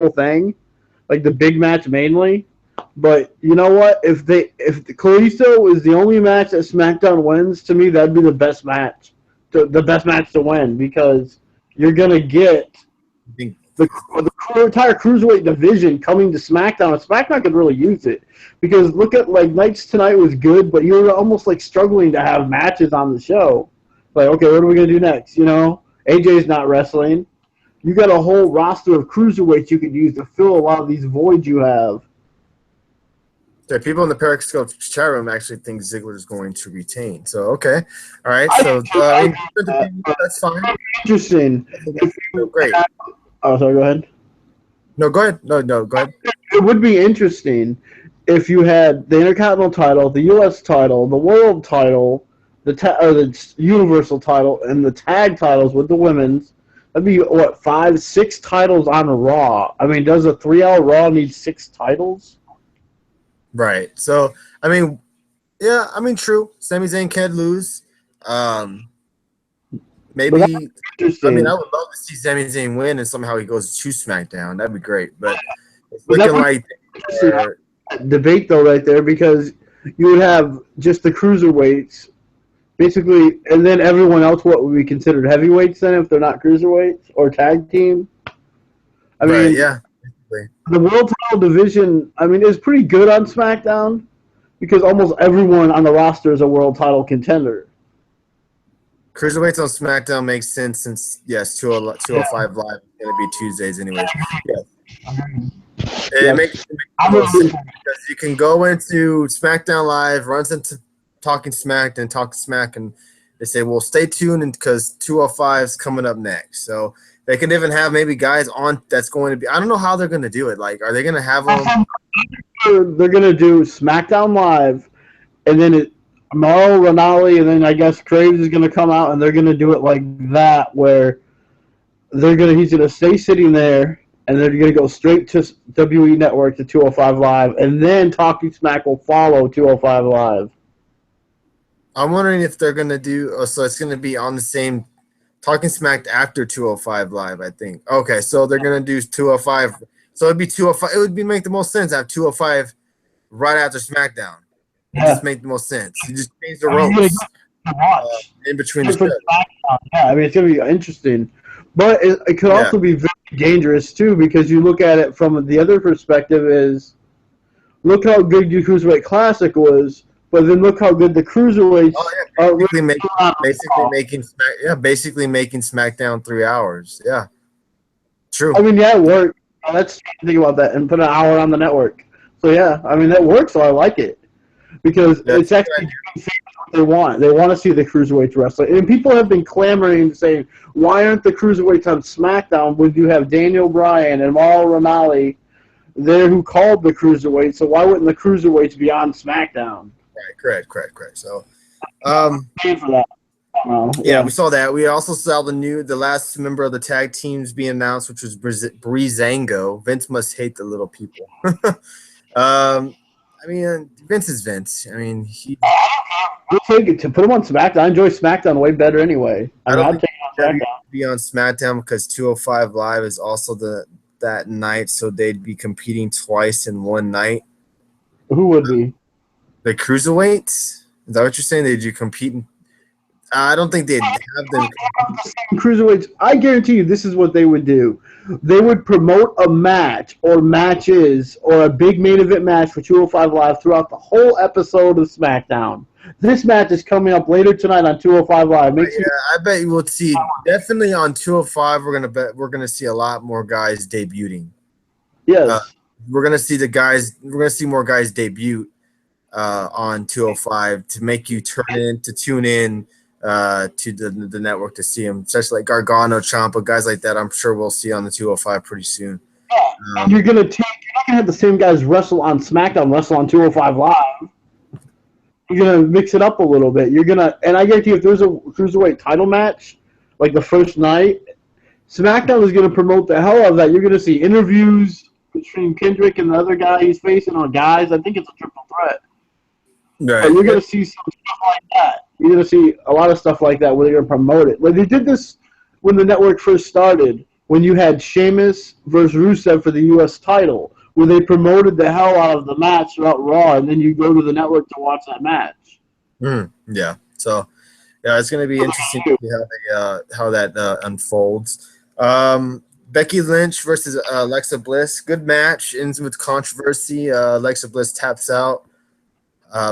whole thing, like the big match mainly. But you know what? If the Kalisto is the only match that SmackDown wins, to me that'd be the best match, the best match to win because you're gonna get I think the entire cruiserweight division coming to SmackDown. And SmackDown could really use it because look at like Nights Tonight was good, but you were almost like struggling to have matches on the show. Like, okay, what are we gonna do next? You know, AJ's not wrestling. You got a whole roster of cruiserweights you could use to fill a lot of these voids you have. people in the Periscope chat room actually think Ziggler is going to retain. So okay, all right. So that's fine. Interesting. Great. Oh, sorry. Go ahead. No, go ahead. No, go ahead. It would be interesting if you had the Intercontinental title, the U.S. title, the World title, the Universal title, and the tag titles with the women's. That'd be what 5, 6 titles on Raw. I mean, does a 3-hour Raw need 6 titles? Right. So I mean, yeah, I mean, true. Sami Zayn can lose. Maybe. I mean, I would love to see Sami Zayn win and somehow he goes to SmackDown. That'd be great. But it's looking like debate though right there because you would have just the cruiserweights basically, and then everyone else what would be considered heavyweights then if they're not cruiserweights or tag team. I mean, yeah. The world title division, I mean, is pretty good on SmackDown because almost everyone on the roster is a world title contender. Cruiserweights on SmackDown makes sense since, yes, 205 Live is going to be Tuesdays anyways. Yeah. It makes sense because you can go into SmackDown Live, runs into Talking Smack, then Talk Smack, and they say, well, stay tuned because 205 is coming up next. So they can even have maybe guys on that's going to be – I don't know how they're going to do it. Like, are they going to have them – They're going to do SmackDown Live, and then Mauro Ranalli, and then I guess Graves is going to come out, and they're going to do it like that, where he's going to stay sitting there, and they're going to go straight to WWE Network to 205 Live, and then Talking Smack will follow 205 Live. I'm wondering if they're going to do – so it's going to be on the same – Talking Smack after 205 Live, I think. Okay, so they're going to do 205 – so it'd be 205 – it would make the most sense to have 205 right after SmackDown. It just makes the most sense. You just change the ropes in between the shows. Yeah, I mean, it's going to be interesting. But it could also be very dangerous, too, because you look at it from the other perspective is, look how good your Cruiserweight Classic was, but then look how good the Cruiserweights are. Basically making SmackDown 3 hours. Yeah. True. I mean, yeah, it worked. Let's think about that and put an hour on the network. So, yeah, I mean, that works, so I like it. Because it's actually what they want. They want to see the cruiserweights wrestling. And people have been clamoring, saying, why aren't the cruiserweights on SmackDown when you have Daniel Bryan and Mauro Ranalli there who called the cruiserweights? So why wouldn't the cruiserweights be on SmackDown? Right, correct. So, for that. Yeah, we saw that. We also saw the last member of the tag teams being announced, which was Breezango. Vince must hate the little people. I mean, Vince is Vince. I mean, we'll take it to put him on SmackDown. I enjoy SmackDown way better anyway. I don't think he'd be on SmackDown because 205 Live is also that night, so they'd be competing twice in one night. Who would be? The Cruiserweights? Is that what you're saying? Did you compete? I don't think they'd have them. Cruiserweights. I guarantee you this is what they would do. They would promote a match or matches or a big main event match for 205 Live throughout the whole episode of SmackDown. This match is coming up later tonight on 205 Live. I bet you will see definitely on 205. We're gonna see a lot more guys debuting. Yes, we're gonna see more guys debut on 205 to make you tune in to the network to see them, especially like Gargano, Ciampa, guys like that. I'm sure we'll see on the 205 pretty soon. You're not gonna have the same guys wrestle on SmackDown, wrestle on 205 Live. You're gonna mix it up a little bit. And I guarantee if there's a cruiserweight title match, like the first night, SmackDown is gonna promote the hell out of that. You're gonna see interviews between Kendrick and the other guy he's facing, or guys. I think it's a triple threat. Right. And you're gonna see some stuff like that. You're going to see a lot of stuff like that where they're going to promote it. Like they did this when the network first started, when you had Sheamus versus Rusev for the U.S. title, where they promoted the hell out of the match throughout Raw, and then you go to the network to watch that match. Yeah. So yeah, it's going to be interesting to see how that unfolds. Becky Lynch versus Alexa Bliss. Good match. Ends with controversy. Alexa Bliss taps out,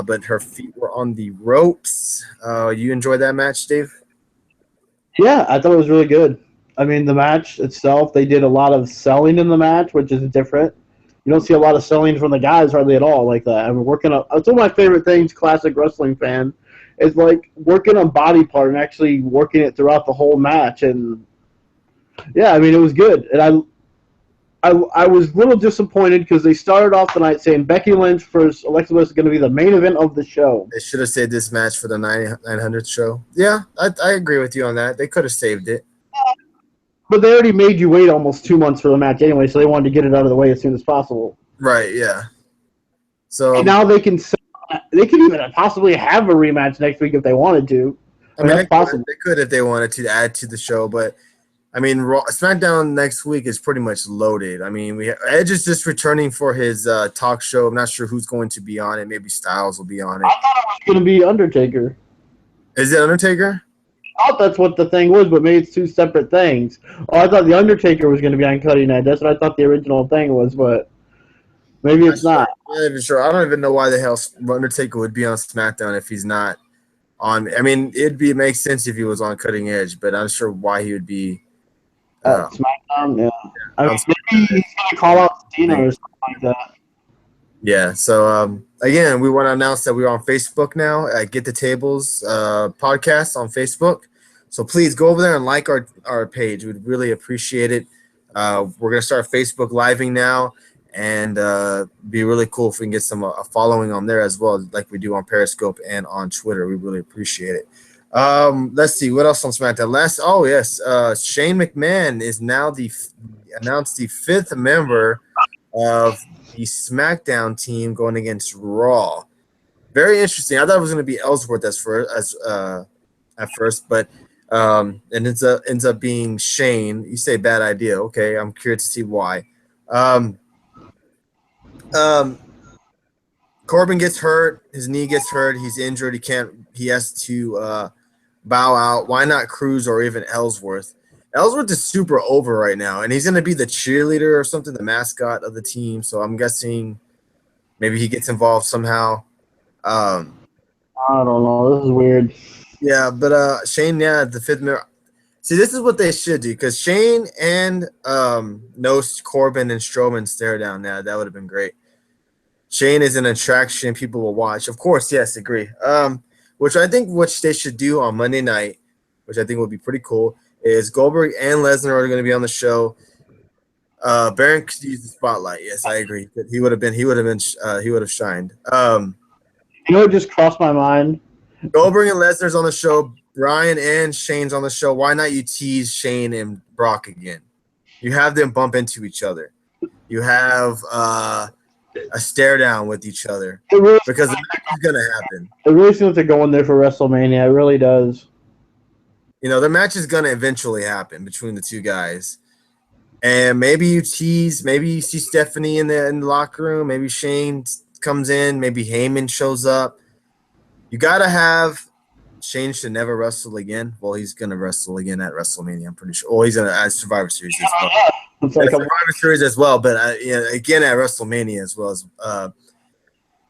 but her feet were on the ropes. You enjoyed that match, Dave? Yeah, I thought it was really good. I mean, the match itself, they did a lot of selling in the match, which is different. You don't see a lot of selling from the guys hardly at all like that. I mean, working on it's one of my favorite things, classic wrestling fan, is like working on body part and actually working it throughout the whole match. And yeah, I mean, it was good. And I was a little disappointed because they started off the night saying Becky Lynch versus Alexa Bliss is going to be the main event of the show. They should have saved this match for the 900 show. Yeah, I agree with you on that. They could have saved it. But they already made you wait almost 2 months for the match anyway, so they wanted to get it out of the way as soon as possible. Right, yeah. So And now they can even possibly have a rematch next week if they wanted to. I mean, that's possible. They could if they wanted to add to the show, but I mean, SmackDown next week is pretty much loaded. I mean, Edge is just returning for his talk show. I'm not sure who's going to be on it. Maybe Styles will be on it. I thought it was going to be Undertaker. Is it Undertaker? I thought that's what the thing was, but maybe it's two separate things. Oh, I thought the Undertaker was going to be on Cutting Edge. That's what I thought the original thing was, but maybe it's not. I'm not even sure. I don't even know why the hell Undertaker would be on SmackDown if he's not on. I mean, it makes sense if he was on Cutting Edge, but I'm not sure why he would be. SmackDown, yeah. I mean, maybe he's going to call out Cena or something like that. Yeah. So again, we want to announce that we're on Facebook now at Get the Tables podcast on Facebook. So please go over there and like our page. We'd really appreciate it. We're gonna start Facebook living now, and be really cool if we can get some following on there as well, like we do on Periscope and on Twitter. We really appreciate it. Let's see what else on SmackDown. Shane McMahon is now announced the 5th member of the SmackDown team going against Raw. Very interesting. I thought it was going to be Ellsworth at first, but it ends up being Shane. You say bad idea. Okay, I'm curious to see why. Corbin gets hurt. His knee gets hurt. He's injured. He has to bow out. Why not Cruz or even Ellsworth? Ellsworth is super over right now, and he's going to be the cheerleader or something, the mascot of the team. So I'm guessing maybe he gets involved somehow. I don't know. This is weird. Yeah, but Shane, the 5th member. See, this is what they should do, because Shane and Corbin and Strowman stare down. Yeah, that would have been great. Shane is an attraction people will watch. Of course, yes, agree. Which I think what they should do on Monday night, which I think would be pretty cool, is Goldberg and Lesnar are going to be on the show. Baron could use the spotlight. Yes, I agree. He would have shined. You know what just crossed my mind? Goldberg and Lesnar's on the show. Bryan and Shane's on the show. Why not you tease Shane and Brock again? You have them bump into each other. You have a stare down with each other, because the match is going to happen. It really seems like they're going there for WrestleMania. It really does. You know, the match is going to eventually happen between the two guys. And maybe you tease, maybe you see Stephanie in the locker room. Maybe Shane comes in. Maybe Heyman shows up. You got to have Shane should never wrestle again. Well, he's going to wrestle again at WrestleMania, I'm pretty sure. Oh, he's going to add Survivor Series as well. It's like Survivor Series as well, but again at WrestleMania as well as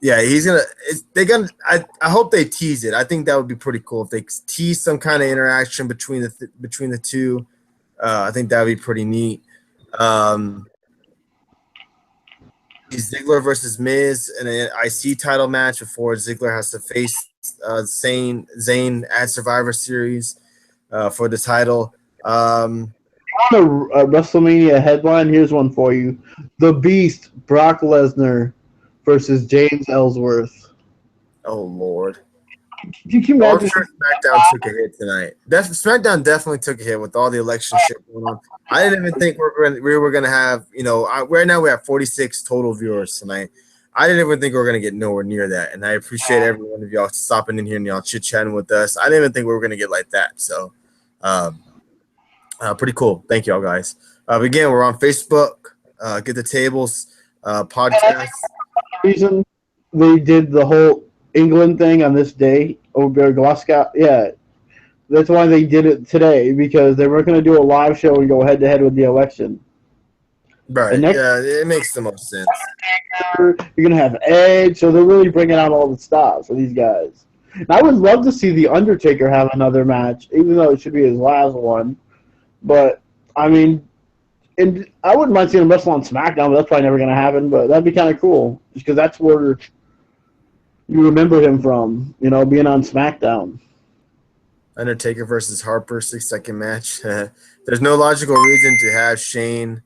he's gonna. I hope they tease it. I think that would be pretty cool if they tease some kind of interaction between the two. I think that would be pretty neat. Ziggler versus Miz in an IC title match before Ziggler has to face Zayn at Survivor Series for the title. On a WrestleMania headline, here's one for you: The Beast, Brock Lesnar versus James Ellsworth. Oh Lord! You can imagine. I'm sure SmackDown took a hit tonight. SmackDown definitely took a hit with all the election shit going on. I didn't even think we were gonna have. Right now we have 46 total viewers tonight. I didn't even think we were gonna get nowhere near that, and I appreciate every one of y'all stopping in here and y'all chit chatting with us. I didn't even think we were gonna get like that. So. Pretty cool. Thank y'all guys. Again, we're on Facebook. Get the tables podcast. Reason they did the whole England thing on this day over Glasgow. Yeah, that's why they did it today because they were going to do a live show and go head to head with the election. And Right. next Yeah, it makes the most sense. year, you're going to have Edge, so they're really bringing out all the stars for these guys. And I would love to see the Undertaker have another match, even though it should be his last one. But I mean, and I wouldn't mind seeing him wrestle on SmackDown, but that's probably never going to happen. But that'd be kind of cool, just because that's where you remember him from, being on SmackDown. Undertaker versus Harper, 6-second match. There's no logical reason to have Shane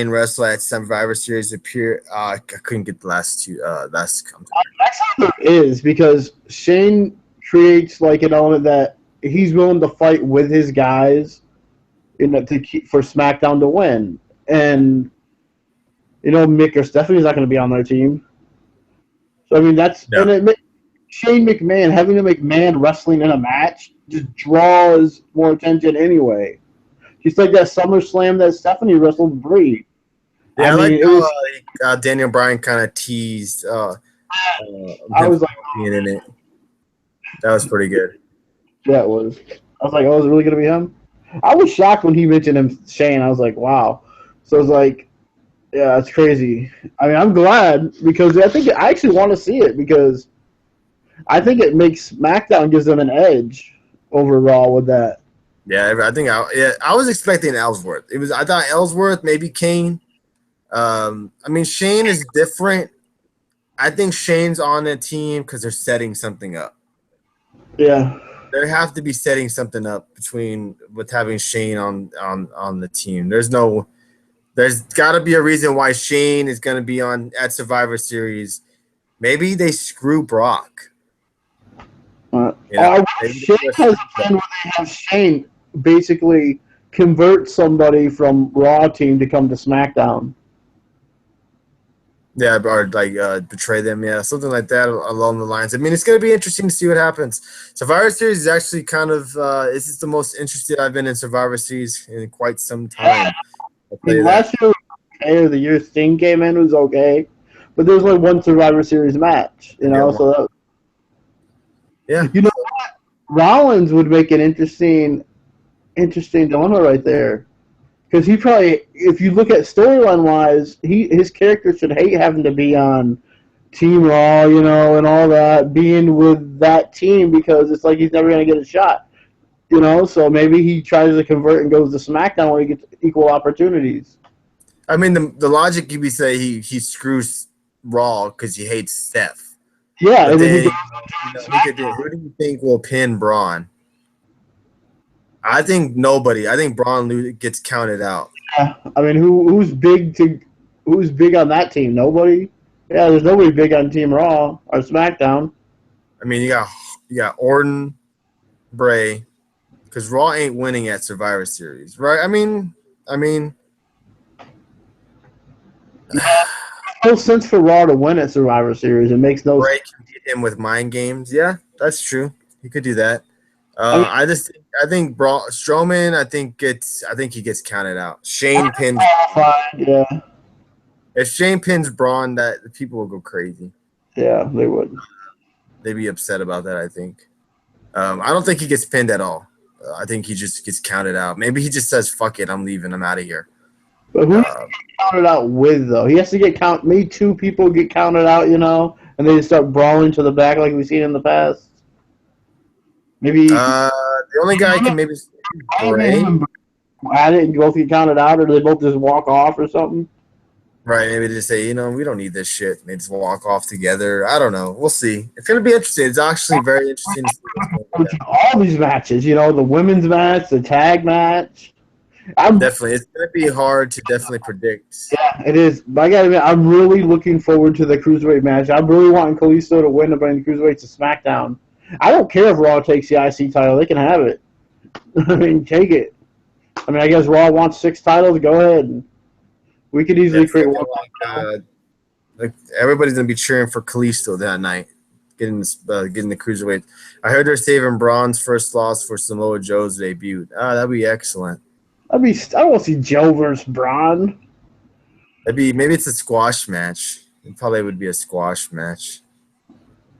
wrestle at Survivor Series appear. I couldn't get the last two. Last come. That's how there is because Shane creates like an element that he's willing to fight with his guys for SmackDown to win, and Mick or Stephanie's not going to be on their team. So I mean Yeah. Shane McMahon having a McMahon wrestling in a match just draws more attention anyway. Just like that SummerSlam that Stephanie wrestled Brie. Yeah, I mean, like it was. how Daniel Bryan kind of teased I was like, being in it. That was pretty good. yeah, it was. I was like, oh, is it really going to be him? I was shocked when he mentioned him, Shane. I was like, wow. So it's like, yeah, it's crazy. I mean, I'm glad because I actually want to see it because I think it makes SmackDown gives them an edge over Raw with that. Yeah, I was expecting Ellsworth. I thought Ellsworth, maybe Kane. I mean, Shane is different. I think Shane's on the team because they're setting something up. Yeah. They have to be setting something up with having Shane on the team. There's got to be a reason why Shane is going to be at Survivor Series. Maybe they screw Brock. I wish Shane has a plan where they have Shane basically convert somebody from Raw team to come to SmackDown. Yeah, or like betray them, yeah, something like that along the lines. I mean, it's going to be interesting to see what happens. Survivor Series is actually kind of this is the most interested I've been in Survivor Series in quite some time. Last year was okay, or the year Sting came in was okay, but there was like one Survivor Series match, So yeah, what? Rollins would make an interesting dilemma right there. Because he probably, if you look at storyline wise, his character should hate having to be on Team Raw, and all that, being with that team because it's like he's never going to get a shot, So maybe he tries to convert and goes to SmackDown where he gets equal opportunities. I mean, the logic you'd be say he screws Raw because he hates Steph. Yeah, but and then who do you think will pin Braun? I think nobody. I think Braun gets counted out. Yeah, I mean, who's big on that team? Nobody. Yeah, there's nobody big on Team Raw or SmackDown. I mean, you got Orton, Bray, because Raw ain't winning at Survivor Series, right? I mean, no sense for Raw to win at Survivor Series. It makes no Bray sense. can beat him with mind games. Yeah, that's true. He could do that. I think Strowman. I think he gets counted out. Shane pins. Yeah. If Shane pins Braun, that people will go crazy. Yeah, they would. They'd be upset about that. I think. I don't think he gets pinned at all. I think he just gets counted out. Maybe he just says, "Fuck it, I'm leaving. I'm out of here." But who does he get counted out with, though? He has to get counted. Maybe two people get counted out, and they just start brawling to the back like we've seen in the past. Maybe the only guy can maybe Bray. At it and both get counted out, or do they both just walk off or something? Right, maybe they just say, we don't need this shit. And they just walk off together. I don't know. We'll see. It's going to be interesting. It's actually very interesting to see what's going on. All these matches, the women's match, the tag match. Definitely. It's going to be hard to definitely predict. Yeah, it is. But I gotta admit, I'm really looking forward to the Cruiserweight match. I'm really wanting Kalisto to win to bring the Cruiserweight to SmackDown. I don't care if Raw takes the IC title. They can have it. I mean, take it. I mean, I guess Raw wants 6 titles. Go ahead. We could easily create one. Everybody's going to be cheering for Kalisto that night, getting the Cruiserweight. I heard they're saving Braun's first loss for Samoa Joe's debut. That'd be excellent. I don't want to see Joe versus Braun. Maybe it's a squash match. It probably would be a squash match.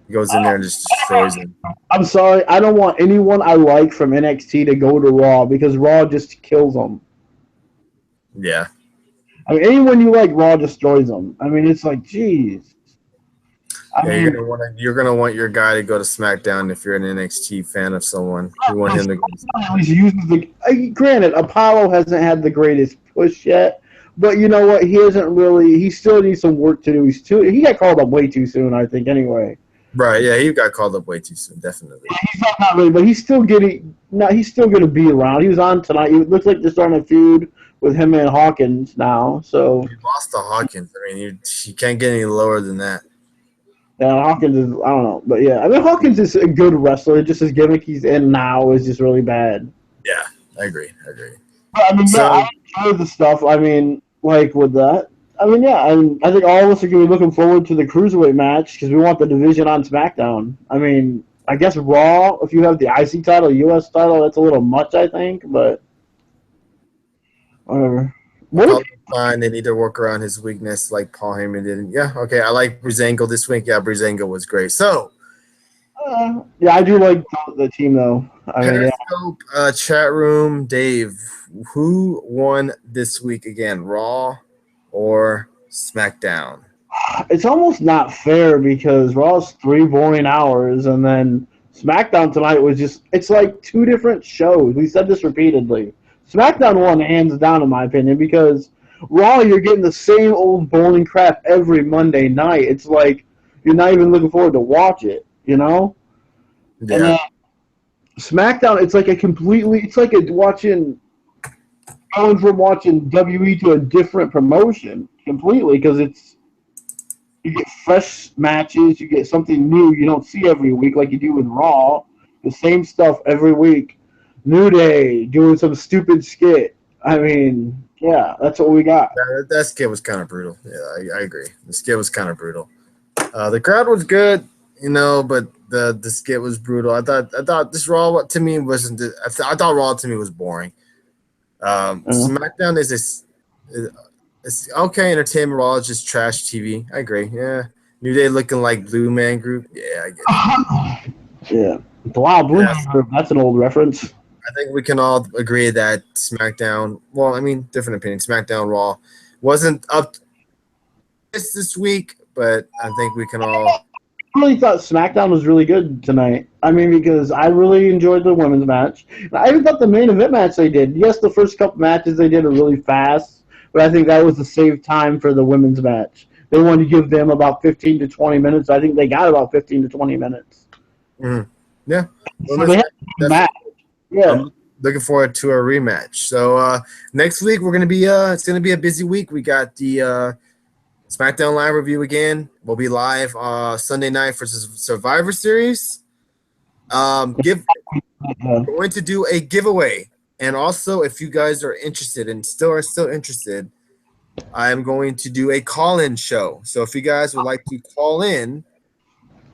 He goes in there and just destroys him. I'm sorry, I don't want anyone I like from NXT to go to Raw because Raw just kills them. Yeah. I mean, anyone you like, Raw destroys them. I mean, it's like, jeez. I Yeah, mean, you're gonna want your guy to go to SmackDown if you're an NXT fan of someone. You want him to go. at least uses the. Granted, Apollo hasn't had the greatest push yet, but you know what? He hasn't really. He still needs some work to do. He got called up way too soon, I think. Anyway, Right, yeah, he got called up way too soon, definitely. he's not really, but he's still getting. No, he's still going to be around. He was on tonight. It looks like they're starting a feud with him and Hawkins now. So He lost to Hawkins. I mean, you can't get any lower than that. yeah, Hawkins is. I don't know, but yeah, I mean Hawkins is a good wrestler. Just his gimmick he's in now is just really bad. Yeah, I agree. But, I mean, So, yeah, I enjoy the stuff. I mean, like with that. I mean, yeah, I think all of us are going to be looking forward to the cruiserweight match because we want the division on SmackDown. I mean, I guess Raw, if you have the IC title, US title, that's a little much, I think, but whatever. What if, Apollo's fine. They need to work around his weakness like Paul Heyman did. Yeah, okay. I like Breezango this week. Yeah, Breezango was great. So, yeah, I do like the team though. I mean, yeah. Periscope chat room, Dave. Who won this week again, Raw or SmackDown? It's almost not fair because Raw's 3 boring hours, and then SmackDown tonight was just—it's like two different shows. We said this repeatedly. SmackDown won hands down, in my opinion, because Raw you're getting the same old boring crap every Monday night. It's like you're not even looking forward to watch it, you know. And Yeah, then SmackDown, it's like a completely—it's like going from watching WE to a different promotion completely because it's you get fresh matches, you get something new you don't see every week like you do with Raw. The same stuff every week. New Day doing some stupid skit. I mean, yeah, that's what we got. that skit was kind of brutal. Yeah, I agree. The skit was kind of brutal. The crowd was good, but the skit was brutal. I thought this Raw to me wasn't. I thought Raw to me was boring. Uh, SmackDown it's okay. Entertainment. Raw is just trash TV. I agree. Yeah, New Day looking like Blue Man Group. Yeah, I get it. yeah. Wow, Blue Yeah, Man Group, that's an old reference. I think we can all agree that SmackDown. Well, I mean, different opinion. SmackDown Raw wasn't up to this week, but I think we can all. I really thought SmackDown was really good tonight. I mean, because I really enjoyed the women's match. I even thought the main event match they did. Yes, the first couple matches they did are really fast, but I think that was to save time for the women's match. They wanted to give them about 15 to 20 minutes. I think they got about 15 to 20 minutes. Mhm. Yeah, So they had a match. Yeah. I'm looking forward to a rematch. So next week we're gonna be it's gonna be a busy week. We got the SmackDown Live review again. We'll be live Sunday night for Survivor Series. We're going to do a giveaway, and also if you guys are interested and still interested, I am going to do a call-in show. So if you guys would like to call in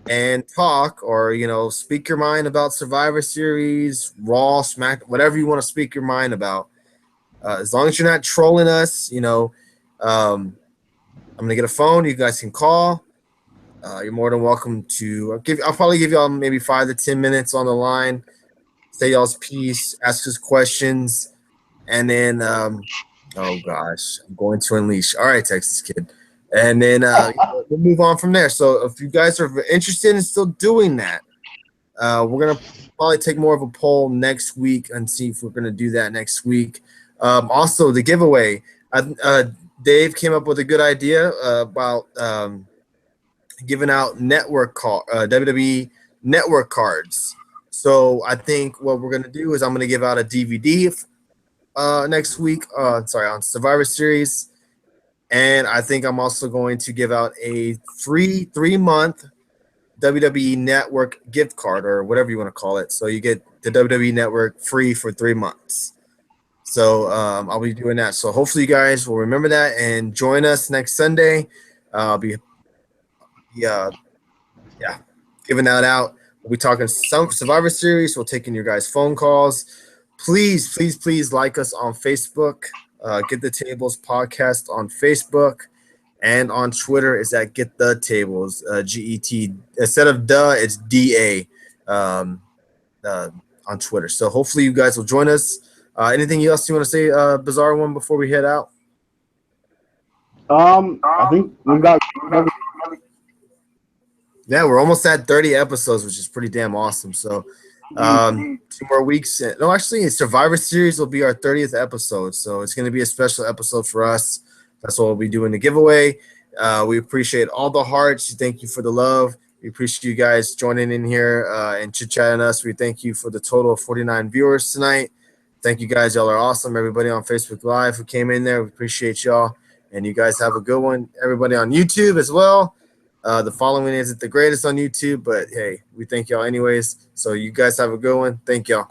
and talk, or speak your mind about Survivor Series, Raw, Smack, whatever you want to speak your mind about, as long as you're not trolling us, I'm gonna get a phone. You guys can call. You're more than welcome to I'll probably give y'all maybe 5 to 10 minutes on the line. Say y'all's piece, ask us questions, and then oh gosh, I'm going to unleash. All right, Texas kid, and then we'll move on from there. So if you guys are interested in still doing that, we're gonna probably take more of a poll next week and see if we're gonna do that next week. Also, the giveaway. Dave came up with a good idea about giving out WWE network cards. So I think what we're gonna do is I'm gonna give out a DVD next week. On Survivor Series, and I think I'm also going to give out a free 3-month WWE Network gift card or whatever you want to call it. So you get the WWE Network free for 3 months. So I'll be doing that. So hopefully you guys will remember that and join us next Sunday. I'll be giving that out. We'll be talking some Survivor Series. We're taking your guys' phone calls, please like us on Facebook. Get the Tables podcast on Facebook, and on Twitter is at Get the Tables. GET, instead of duh, it's DA. Um, on Twitter. So hopefully you guys will join us. Anything else you want to say, Bizarre One, before we head out? I think we've got everything. Yeah, we're almost at 30 episodes, which is pretty damn awesome. So 2 more weeks. No, actually, Survivor Series will be our 30th episode. So it's going to be a special episode for us. That's what we'll be doing the giveaway. We appreciate all the hearts. Thank you for the love. We appreciate you guys joining in here and chit-chatting us. We thank you for the total of 49 viewers tonight. Thank you guys. Y'all are awesome. Everybody on Facebook Live who came in there, we appreciate y'all. And you guys have a good one. Everybody on YouTube as well. The following isn't the greatest on YouTube, but hey, we thank y'all anyways. So you guys have a good one. Thank y'all.